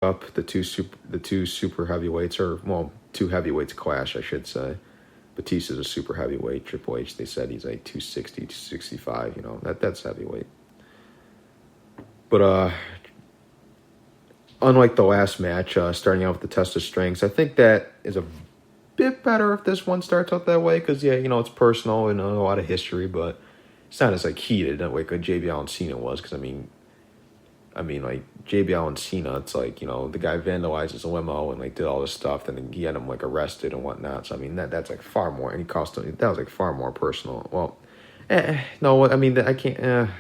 up the two super heavyweights, or well, two heavyweights clash, I should say. Batista's a super heavyweight. Triple H, they said he's like 260, 265. You know, that's heavyweight. But unlike the last match, starting out with the test of strengths, I think that is a bit better if this one starts out that way, because yeah, you know, it's personal and a lot of history, but it's not as like heated like JBL and Cena was. Because I mean, like JBL and Cena, it's like, you know, the guy vandalizes a limo and like did all this stuff, and he had him like arrested and whatnot. So I mean, that's like far more, and he cost him, that was like far more personal. Well, no, I mean, I can't.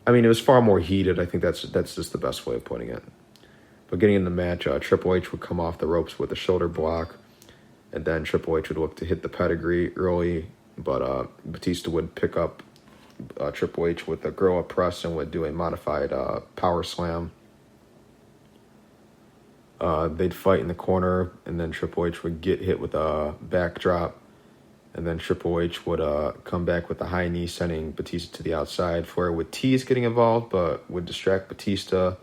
I mean, it was far more heated. I think that's just the best way of putting it. But getting in the match, Triple H would come off the ropes with a shoulder block, and then Triple H would look to hit the pedigree early, but Batista would pick up Triple H with a gorilla press and would do a modified power slam. They'd fight in the corner, and then Triple H would get hit with a backdrop, and then Triple H would come back with a high knee, sending Batista to the outside. Flair would tease getting involved, but would distract Batista,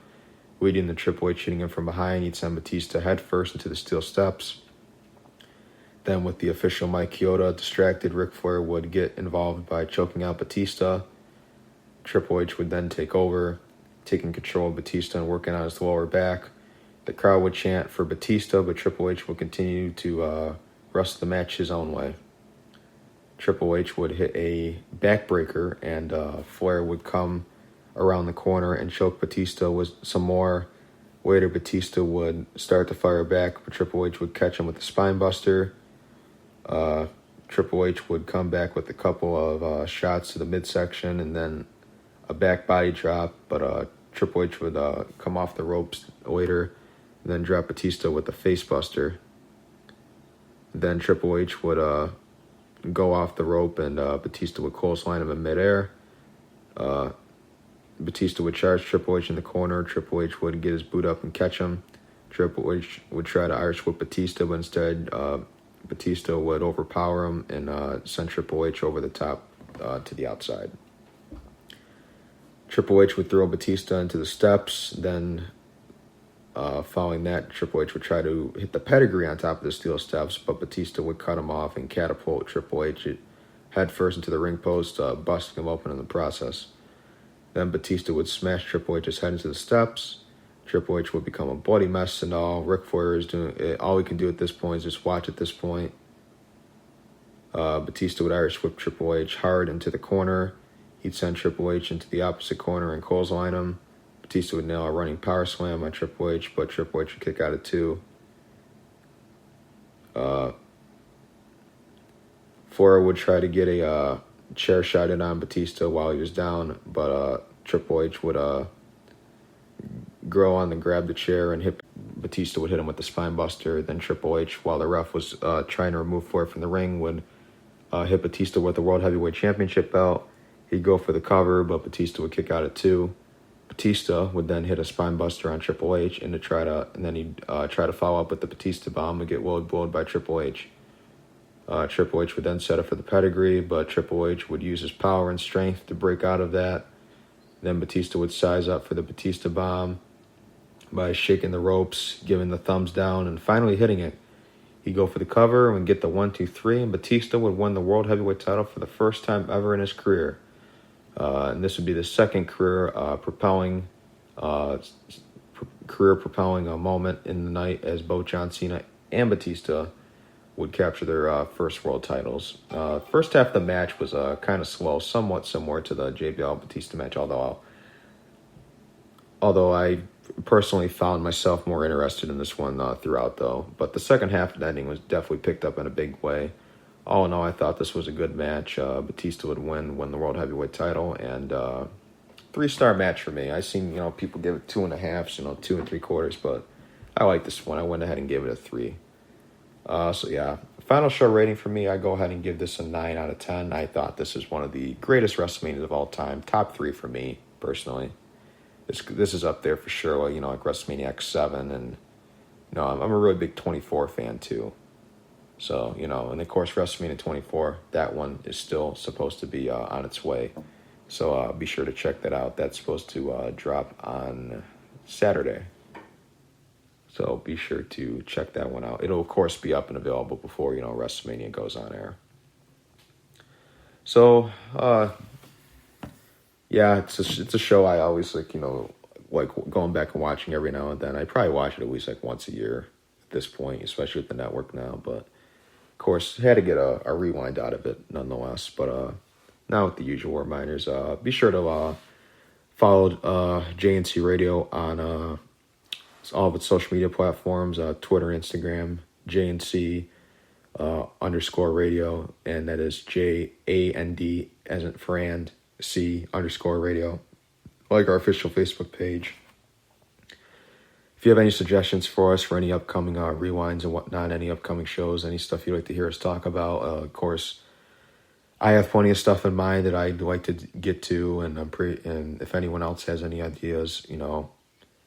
leading to Triple H hitting him from behind. He'd send Batista head first into the steel steps. Then with the official Mike Chioda distracted, Ric Flair would get involved by choking out Batista. Triple H would then take over, taking control of Batista and working on his lower back. The crowd would chant for Batista, but Triple H would continue to wrestle the match his own way. Triple H would hit a backbreaker, and Flair would come around the corner and choke Batista with some more. Later, Batista would start to fire back, but Triple H would catch him with a spine buster. Triple H would come back with a couple of shots to the midsection and then a back body drop, but Triple H would come off the ropes later and then drop Batista with a face buster. Then Triple H would go off the rope, and Batista would clothesline him in midair. Batista would charge Triple H in the corner. Triple H would get his boot up and catch him. Triple H would try to Irish whip Batista, but instead Batista would overpower him and send Triple H over the top to the outside. Triple H would throw Batista into the steps. Then, following that, Triple H would try to hit the pedigree on top of the steel steps, but Batista would cut him off and catapult Triple H head first into the ring post, busting him open in the process. Then Batista would smash Triple H's head into the steps. Triple H would become a bloody mess and all. Ric Flair is doing it. All he can do at this point is just watch at this point. Batista would Irish whip Triple H hard into the corner. He'd send Triple H into the opposite corner and clothesline him. Batista would nail a running power slam on Triple H, but Triple H would kick out at 2. Flair would try to get a chair shot in on Batista while he was down, but Triple H would grow on and grab the chair and hit. Batista would hit him with the spine buster. Then Triple H, while the ref was trying to remove Flair from the ring, would hit Batista with the World Heavyweight Championship belt. He'd go for the cover, but Batista would kick out at 2. Batista would then hit a spine buster on Triple H, and then he'd try to follow up with the Batista bomb and get blowed by Triple H. Triple H would then set up for the pedigree, but Triple H would use his power and strength to break out of that. Then Batista would size up for the Batista bomb by shaking the ropes, giving the thumbs down, and finally hitting it. He'd go for the cover and get the 1, 2, 3, and Batista would win the World Heavyweight title for the first time ever in his career. And this would be the second career propelling moment in the night, as both John Cena and Batista would capture their first world titles. First half of the match was kind of slow, somewhat similar to the JBL Batista match, although I personally found myself more interested in this one throughout, though. But the second half of the ending was definitely picked up in a big way. All in all, I thought this was a good match. Batista would win the World Heavyweight title, and 3-star match for me. I seen people give it 2.5, 2 3/4, but I like this one. I went ahead and gave it a 3. So yeah, final show rating for me, I go ahead and give this a 9 out of 10. I thought this is one of the greatest WrestleManias of all time. Top 3 for me, personally. This is up there for sure, like WrestleMania X7, and I'm a really big 24 fan too. So, and of course WrestleMania 24, that one is still supposed to be on its way. So be sure to check that out. That's supposed to drop on Saturday. So be sure to check that one out. It'll, of course, be up and available before, WrestleMania goes on air. So, yeah, it's a show I always like going back and watching every now and then. I probably watch it at least like once a year at this point, especially with the network now. But of course, had to get a rewind out of it nonetheless. But now with the usual reminders, be sure to follow JNC Radio on all of its social media platforms, Twitter, Instagram, JNC _ radio, and that is JAND as in Frand C _ radio. Like our official Facebook page. If you have any suggestions for us for any upcoming rewinds and whatnot, any upcoming shows, any stuff you'd like to hear us talk about, of course, I have plenty of stuff in mind that I'd like to get to, and and if anyone else has any ideas,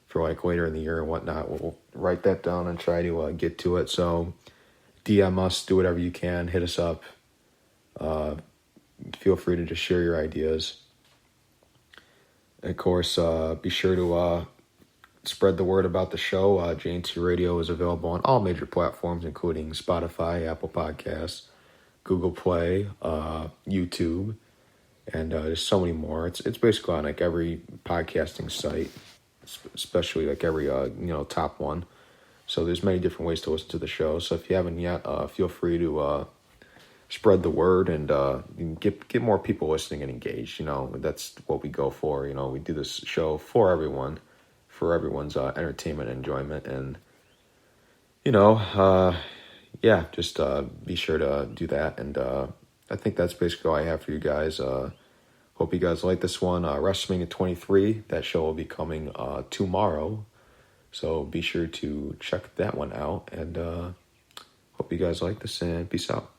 for like later in the year and whatnot, we'll write that down and try to get to it. So DM us, do whatever you can, hit us up. Feel free to just share your ideas. And of course, be sure to spread the word about the show. JNT Radio is available on all major platforms, including Spotify, Apple Podcasts, Google Play, YouTube, and there's so many more. It's basically on like every podcasting site, especially like every top one. So there's many different ways to listen to the show. So if you haven't yet, feel free to spread the word and get more people listening and engaged. That's what we go for. We do this show for everyone, for everyone's entertainment and enjoyment. And, just be sure to do that. And I think that's basically all I have for you guys. Hope you guys like this one. WrestleMania 23, that show will be coming tomorrow. So be sure to check that one out. And hope you guys like this, and peace out.